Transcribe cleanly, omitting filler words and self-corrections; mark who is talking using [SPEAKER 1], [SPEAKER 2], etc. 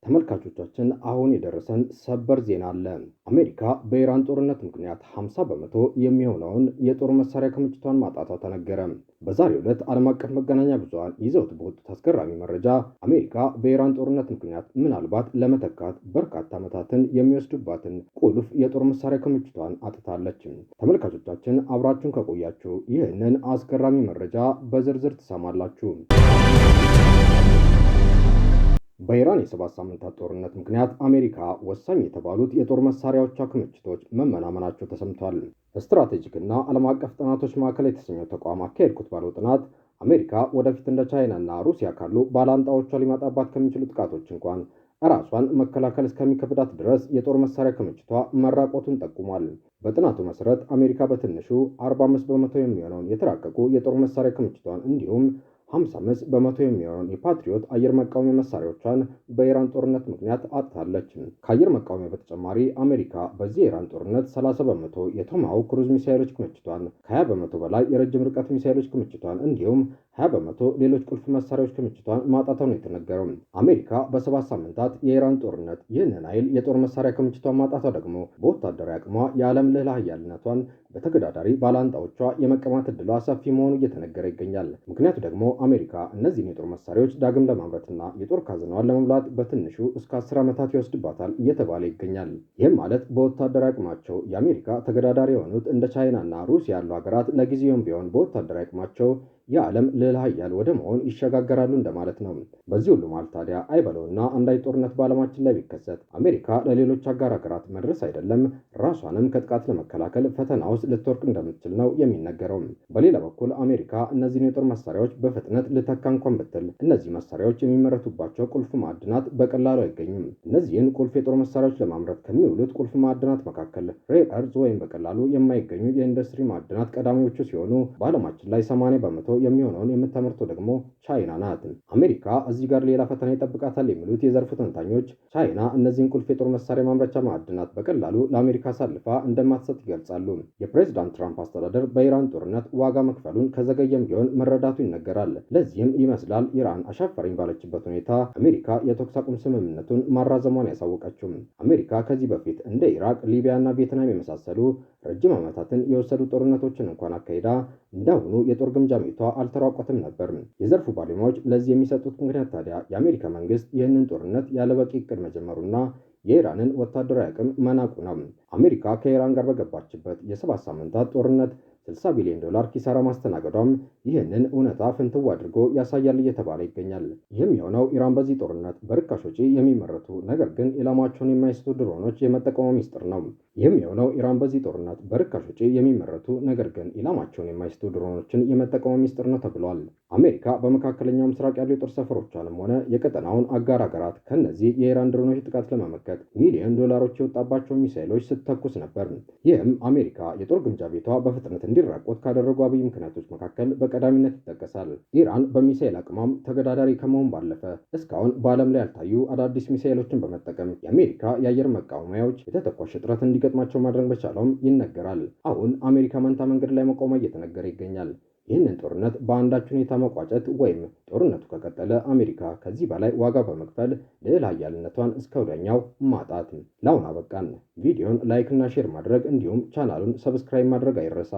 [SPEAKER 1] ተመልካቾቻችን አሁን የደረሰን ሰበር ዜና አለ። አሜሪካ በኢራን ጦርነት ምክንያት 50 በመቶ የሚሆነውን የጦር መሳሪያ ክምችቷን ማጣቷ ተነገረ። በዛሬው ዕለት ዓለም አቀፍ መገናኛ ብዙሃን ይዘውት በወጡት አስገራሚ መረጃ አሜሪካ በኢራን ጦርነት ምክንያት ምናልባት ለመተካት በርካታ ዓመታትን የሚወስዱባትን ቁልፍ የጦር መሳሪያ ክምችቷን አጥታለች። ተመልካቾቻችን አብራችሁን ከቆያችሁ ይህንን አስገራሚ መረጃ በዝርዝር ትሰማላችሁ። በኢራን የሰባት ሳምንታት ጦርነት ምክንያት አሜሪካ ወሳኝ የተባሉት የጦር መሳሪያዎቿ ክምችቶች መመናመናቸው ተሰምቷል። ስትራቴጂክና ዓለም አቀፍ ጥናቶች ማዕከል የተሰኘው ተቋም አካሄድኩት ባለው ጥናት አሜሪካ ወደፊት እንደ ቻይናና ሩሲያ ካሉ ባላንጣዎቿ ሊመጣባት ከሚችሉ ጥቃቶች እንኳን ራሷን መከላከል እስከሚከብዳት ድረስ የጦር መሳሪያ ክምችቷ መራቆቱን ጠቁሟል። በጥናቱ መሰረት አሜሪካ በትንሹ 45 በመቶ የሚሆነውን የተራቀቁ የጦር መሳሪያ ክምችቷን እንዲሁም 55 በመቶ የሚሆነውን የፓትሪዮት አየር መቃወሚያ መሳሪያዎቿን በኢራን ጦርነት ምክንያት አጥታለች። ከአየር መቃወሚያ በተጨማሪ አሜሪካ በዚህ የኢራን ጦርነት 30 በመቶ የቶማሃውክ ክሩዝ ሚሳይሎች ክምችቷን፣ ከ20 በመቶ በላይ የረጅም ርቀት ሚሳይሎች ክምችቷን እንዲሁም 20 በመቶ ሌሎች ቁልፍ መሳሪያዎች ክምችቷን ማጣቷ ነው የተነገረው። አሜሪካ በሰባት ሳምንታት የኢራን ጦርነት ይህንን ኃይል የጦር መሳሪያ ክምችቷን ማጣቷ ደግሞ በወታደራዊ አቅሟ የዓለም ልዕለ ኃያልነቷን በተገዳዳሪ ባላንጣዎቿ የመቀማት ዕድሏ ሰፊ መሆኑ እየተነገረ ይገኛል። ምክንያቱ ደግሞ አሜሪካ እነዚህን የጦር መሳሪያዎች ዳግም ለማምረትና የጦር ካዝናዋን ለመሙላት በትንሹ እስከ 10 ዓመታት ይወስድባታል እየተባለ ይገኛል። ይህም ማለት በወታደራዊ አቅማቸው የአሜሪካ ተገዳዳሪ የሆኑት እንደ ቻይናና ሩሲያ ያሉ ሀገራት ለጊዜውም ቢሆን በወታደራዊ አቅማቸው የዓለም ልዕለ ኃያል ወደ መሆን ይሸጋገራሉ እንደማለት ነው። በዚህ ሁሉ ማለት ታዲያ አይበለውና አንዳች ጦርነት በዓለማችን ላይ ቢከሰት አሜሪካ ለሌሎች አጋር ሀገራት መድረስ አይደለም ራሷንም ከጥቃት ለመከላከል ፈተና ውስጥ ልትወርቅ እንደምትችል ነው የሚነገረው። በሌላ በኩል አሜሪካ እነዚህን የጦር መሳሪያዎች በፍጥነት ልተካ እንኳን ብትል እነዚህ መሳሪያዎች የሚመረቱባቸው ቁልፍ ማዕድናት በቀላሉ አይገኙም። እነዚህን ቁልፍ የጦር መሳሪያዎች ለማምረት ከሚውሉት ቁልፍ ማዕድናት መካከል ሬር እርዝ ወይም በቀላሉ የማይገኙ የኢንዱስትሪ ማዕድናት ቀዳሚዎቹ ሲሆኑ በዓለማችን ላይ 80 በመቶ የሚሆነውን የምታመርተው ደግሞ ቻይና ናት። አሜሪካ እዚህ ጋር ሌላ ፈተና ይጠብቃታል የሚሉት የዘርፉ ተንታኞች ቻይና እነዚህን ቁልፍ የጦር መሳሪያ ማምረቻ ማዕድናት በቀላሉ ለአሜሪካ አሳልፋ እንደማትሰጥ ይገልጻሉ። የፕሬዝዳንት ትራምፕ አስተዳደር በኢራን ጦርነት ዋጋ መክፈሉን ከዘገየም ቢሆን መረዳቱ ይነገራል። ለዚህም ይመስላል ኢራን አሻፈረኝ ባለችበት ሁኔታ አሜሪካ የተኩስ አቁም ስምምነቱን ማራዘሟን ያሳወቀችው። አሜሪካ ከዚህ በፊት እንደ ኢራቅ፣ ሊቢያና ቪየትናም የመሳሰሉ ረጅም ዓመታትን የወሰዱ ጦርነቶችን እንኳን አካሂዳ እንዳሁኑ የጦር ግምጃ ቤቷ አልተራቆተም ነበር። የዘርፉ ባለሙያዎች ለዚህ የሚሰጡት ምክንያት ታዲያ የአሜሪካ መንግስት ይህንን ጦርነት ያለበቂ እቅድ መጀመሩና የኢራንን ወታደራዊ አቅም መናቁ ነው። አሜሪካ ከኢራን ጋር በገባችበት የሰባት ሳምንታት ጦርነት $60 ቢሊዮን ኪሳራ ማስተናገዷም ይህንን እውነታ ፍንትው አድርጎ ያሳያል እየተባለ ይገኛል። ይህም የሆነው ኢራን በዚህ ጦርነት በርካሽ ወጪ የሚመረቱ ነገር ግን ኢላማቸውን የማይስቱ ድሮኖች የመጠቀሟ ሚስጥር ነው። ይህም የሆነው ኢራን በዚህ ጦርነት በርካሽ ወጪ የሚመረቱ ነገር ግን ኢላማቸውን የማይስቱ ድሮኖችን የመጠቀሟ ሚስጥር ነው ተብሏል። አሜሪካ በመካከለኛው ምስራቅ ያሉ የጦር ሰፈሮቿንም ሆነ የቀጠናውን አጋር ሀገራት ከነዚህ የኢራን ድሮኖች ጥቃት ለመመከት $ሚሊዮን የወጣባቸው ሚሳይሎች ስትተኩስ ነበር። ይህም አሜሪካ የጦር ግምጃ ቤቷ በፍጥነት እንዲራቆት ካደረጉ አብይ ምክንያቶች መካከል በቀዳሚነት ይጠቀሳል። ኢራን በሚሳኤል አቅሟም ተገዳዳሪ ከመሆን ባለፈ እስካሁን በዓለም ላይ ያልታዩ አዳዲስ ሚሳኤሎችን በመጠቀም የአሜሪካ የአየር መቃወሚያዎች የተተኳሽ እጥረት እንዲገጥማቸው ማድረግ በቻለውም ይነገራል። አሁን አሜሪካ መንታ መንገድ ላይ መቆሟ እየተነገረ ይገኛል። ይህንን ጦርነት በአንዳች ሁኔታ መቋጨት ወይም ጦርነቱ ከቀጠለ አሜሪካ ከዚህ በላይ ዋጋ በመክፈል ልዕለ ኃያልነቷን እስከ ወዲያኛው ማጣት። ለአሁን አበቃን። ቪዲዮን ላይክ እና ሼር ማድረግ እንዲሁም ቻናሉን ሰብስክራይብ ማድረግ አይረሳ።